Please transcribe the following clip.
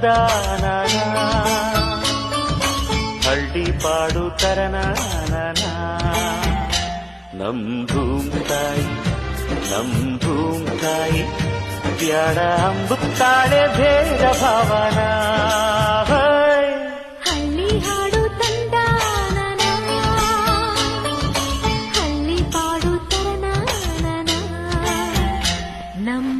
ತಂದಾನನ ಹಳ್ಳಿ ಪಾಡು ತರನಾನನ ನಮ್ ಭೂಮ್ತಾಯಿ ಬ್ಯಾಡ ಅಂಬುತ್ತಾಳೆ ಭೇದ ಭಾವನ ಹಳ್ಳಿ ಹಾಡು ತಂದಾನನ ಹಳ್ಳಿ ಪಾಡು ತರನಾನನ ನಮ್